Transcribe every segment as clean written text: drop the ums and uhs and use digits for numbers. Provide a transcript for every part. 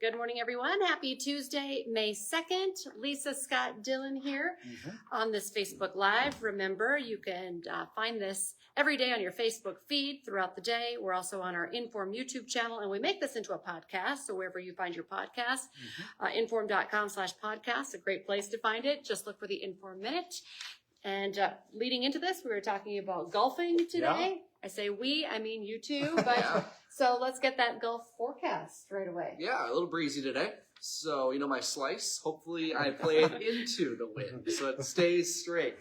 Good morning, everyone. Happy Tuesday, May 2nd. Lisa Scott Dillon here on this Facebook Live. Remember, you can find this every day on your Facebook feed throughout the day. We're also on our InForum YouTube channel, and we make this into a podcast. So wherever you find your podcast, inforum.com/podcast, a great place to find it. Just look for the InForum Minute. And leading into this, we were talking about golfing today. Yeah. I say we, I mean you too. But so let's get that golf forecast right away. Yeah, a little breezy today. So, you know, my slice, hopefully I play it into the wind so it stays straight.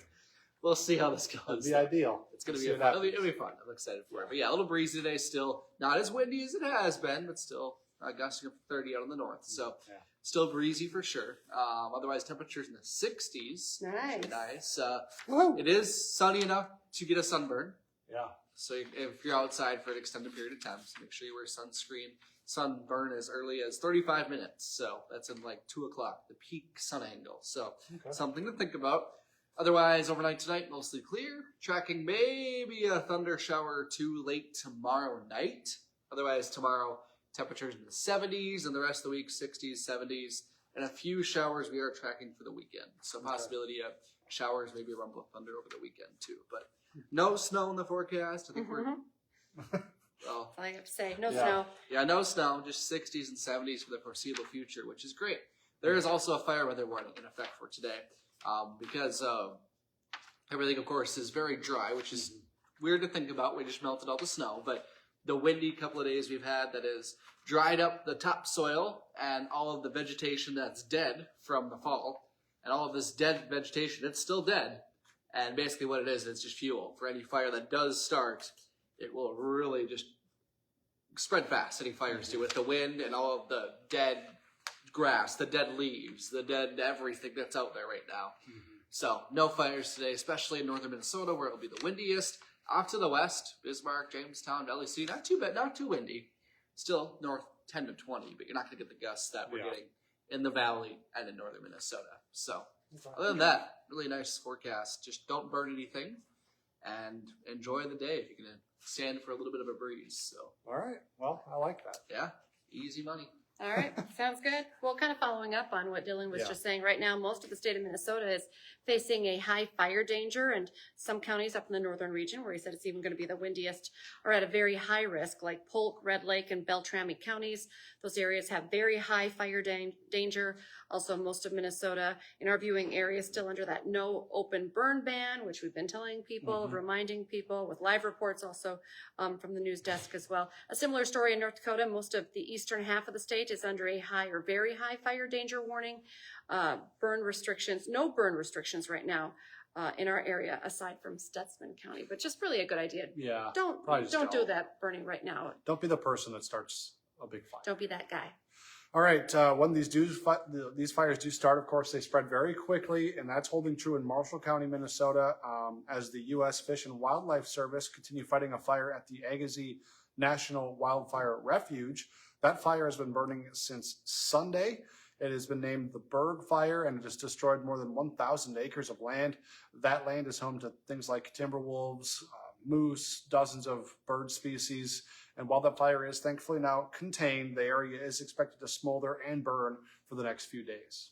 We'll see how this goes. That'd be ideal. It's going to be fun. It'll be fun. I'm excited for it. But yeah, a little breezy today still. Not as windy as it has been, but still gusting up to 30 out in the north. So still breezy for sure. Otherwise, temperatures in the 60s. Nice. It is sunny enough to get a sunburn. Yeah. So if you're outside for an extended period of time, just make sure you wear sunscreen. Sunburn as early as 35 minutes. So that's in like 2 o'clock, the peak sun angle. So something to think about. Otherwise, overnight tonight, mostly clear. Tracking maybe a thunder shower or two late tomorrow night. Otherwise, tomorrow, temperatures in the 70s, and the rest of the week, 60s, 70s, and a few showers we are tracking for the weekend. So possibility of showers, maybe a rumble of thunder over the weekend too. But no snow in the forecast. I think we're... Well, I have to say, no snow. Yeah, no snow, just 60s and 70s for the foreseeable future, which is great. There is also a fire weather warning in effect for today because everything, of course, is very dry, which is weird to think about. We just melted all the snow, but the windy couple of days we've had that has dried up the topsoil and all of the vegetation that's dead from the fall, and all of this dead vegetation, it's still dead. And basically what it is, it's just fuel. For any fire that does start, it will really just spread fast, any fires do, with the wind and all of the dead grass, the dead leaves, the dead everything that's out there right now. So no fires today, especially in northern Minnesota where it'll be the windiest. Off to the west, Bismarck, Jamestown, LEC, not too bad, not too windy. Still north 10 to 20, but you're not going to get the gusts that we're getting in the valley and in northern Minnesota. So other than that, really nice forecast. Just don't burn anything and enjoy the day if you can stand for a little bit of a breeze. So all right. Well, I like that. Yeah. Easy money. All right. Sounds good. Well, kind of following up on what Dylan was just saying, right now, most of the state of Minnesota is facing a high fire danger, and some counties up in the northern region, where he said it's even going to be the windiest, are at a very high risk, like Polk, Red Lake, and Beltrami counties. Those areas have very high fire danger. Also, most of Minnesota, in our viewing area, is still under that no open burn ban, which we've been telling people, reminding people, with live reports also from the news desk as well. A similar story in North Dakota. Most of the eastern half of the state is under a high or very high fire danger warning. Burn restrictions, no burn restrictions right now in our area, aside from Stutzman County, but just really a good idea. Yeah. Don't do that burning right now. Don't be the person that starts a big fire. Don't be that guy. All right. When these fires do start, of course, they spread very quickly, and that's holding true in Marshall County, Minnesota, as the U.S. Fish and Wildlife Service continue fighting a fire at the Agassiz National Wildfire Refuge. That fire has been burning since Sunday. It has been named the Berg Fire, and it has destroyed more than 1,000 acres of land. That land is home to things like timber wolves, moose, dozens of bird species. And while the fire is thankfully now contained, the area is expected to smolder and burn for the next few days.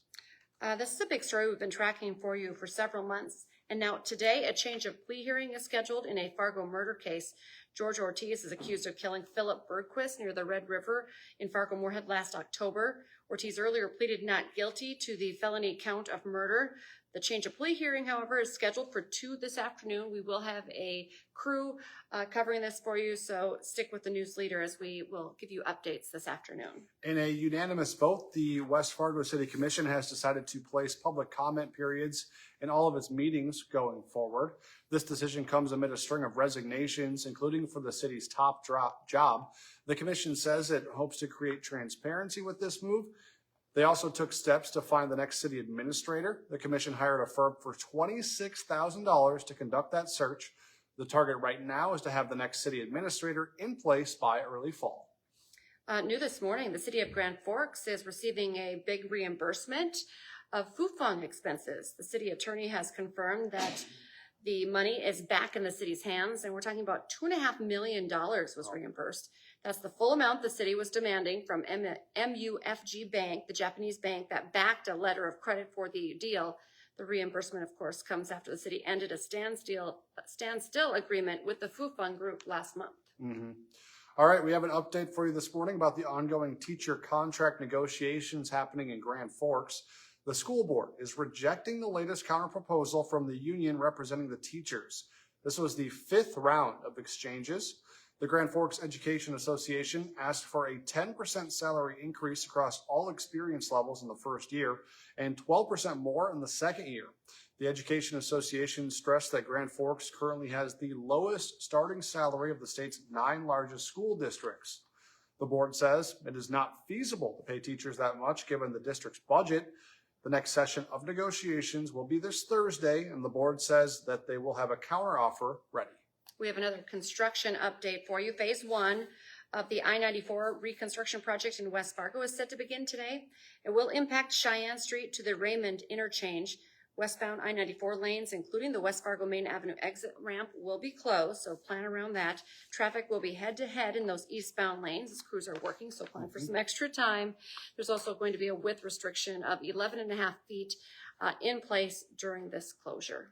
This is a big story we've been tracking for you for several months. And now today, a change of plea hearing is scheduled in a Fargo murder case. George Ortiz is accused of killing Philip Bergquist near the Red River in Fargo-Moorhead last October. Ortiz earlier pleaded not guilty to the felony count of murder. The change of plea hearing, however, is scheduled for 2 this afternoon. We will have a crew covering this for you, so stick with the news leader as we will give you updates this afternoon. In a unanimous vote, the West Fargo City Commission has decided to place public comment periods in all of its meetings going forward. This decision comes amid a string of resignations, including for the city's top job. The commission says it hopes to create transparency with this move. They also took steps to find the next city administrator. The commission hired a firm for $26,000 to conduct that search. The target right now is to have the next city administrator in place by early fall. New this morning, the city of Grand Forks is receiving a big reimbursement of Fufeng expenses. The city attorney has confirmed that the money is back in the city's hands, and we're talking about $2.5 million was reimbursed. That's the full amount the city was demanding from MUFG Bank, the Japanese bank that backed a letter of credit for the deal. The reimbursement, of course, comes after the city ended a standstill agreement with the Fufeng group last month. Mm-hmm. All right, we have an update for you this morning about the ongoing teacher contract negotiations happening in Grand Forks. The school board is rejecting the latest counterproposal from the union representing the teachers. This was the 5th round of exchanges. The Grand Forks Education Association asked for a 10% salary increase across all experience levels in the first year and 12% more in the second year. The Education Association stressed that Grand Forks currently has the lowest starting salary of the state's 9 largest school districts. The board says it is not feasible to pay teachers that much given the district's budget. The next session of negotiations will be this Thursday, and the board says that they will have a counteroffer ready. We have another construction update for you. Phase 1 of the I-94 reconstruction project in West Fargo is set to begin today. It will impact Cheyenne Street to the Raymond interchange. Westbound I-94 lanes, including the West Fargo Main Avenue exit ramp, will be closed, so plan around that. Traffic will be head-to-head in those eastbound lanes as crews are working, so plan for some extra time. There's also going to be a width restriction of 11.5 feet in place during this closure.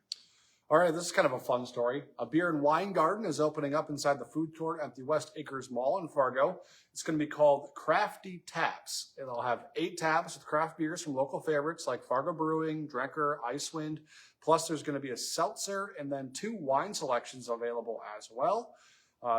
All right, this is kind of a fun story. A beer and wine garden is opening up inside the food court at the West Acres Mall in Fargo. It's going to be called Crafty Taps. It'll have 8 taps with craft beers from local favorites like Fargo Brewing, Drenker, Icewind. Plus, there's going to be a seltzer and then 2 wine selections available as well.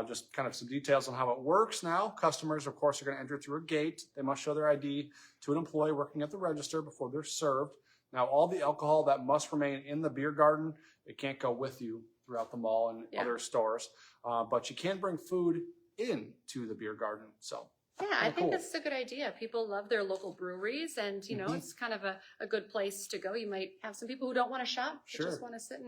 Just kind of some details on how it works now. Customers, of course, are going to enter through a gate. They must show their ID to an employee working at the register before they're served. Now, all the alcohol that must remain in the beer garden, it can't go with you throughout the mall and other stores. But you can bring food into the beer garden. So yeah, I think that's a good idea. People love their local breweries, and you know, it's kind of a good place to go. You might have some people who don't want to shop, but just want to sit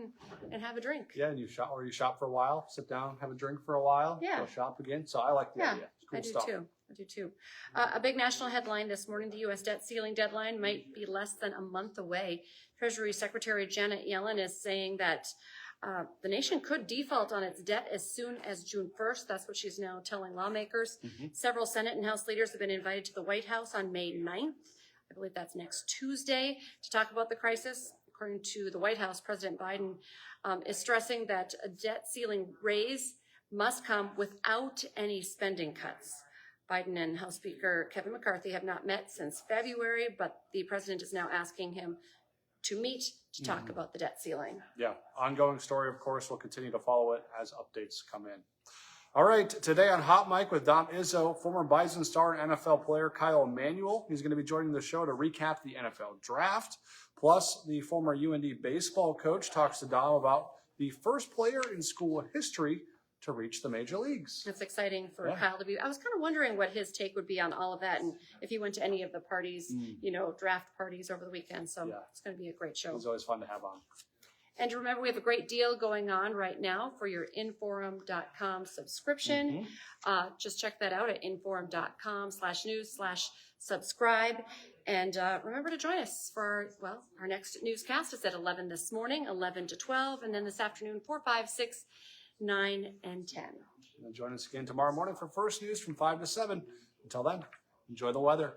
and have a drink. Yeah, and you shop for a while, sit down, have a drink for a while, go shop again. So I like the idea. It's cool stuff. I do too. A big national headline this morning, the U.S. debt ceiling deadline might be less than a month away. Treasury Secretary Janet Yellen is saying that the nation could default on its debt as soon as June 1st. That's what she's now telling lawmakers. Several Senate and House leaders have been invited to the White House on May 9th. I believe that's next Tuesday to talk about the crisis. According to the White House, President Biden is stressing that a debt ceiling raise must come without any spending cuts. Biden and House Speaker Kevin McCarthy have not met since February, but the president is now asking him to meet to talk about the debt ceiling. Yeah, ongoing story, of course. We'll continue to follow it as updates come in. All right, today on Hot Mic with Dom Izzo, former Bison star and NFL player Kyle Emmanuel. He's going to be joining the show to recap the NFL draft. Plus, the former UND baseball coach talks to Dom about the first player in school history to reach the major leagues. It's exciting for Kyle to be. I was kind of wondering what his take would be on all of that and if he went to any of the parties, you know, draft parties over the weekend. So it's going to be a great show. It's always fun to have on. And remember, we have a great deal going on right now for your InForum.com subscription. Just check that out at InForum.com/news/subscribe. And remember to join us for, our next newscast is at 11 this morning, 11 to 12, and then this afternoon, 4, 5, 6, 9, and 10. And join us again tomorrow morning for First News from 5 to 7. Until then, enjoy the weather.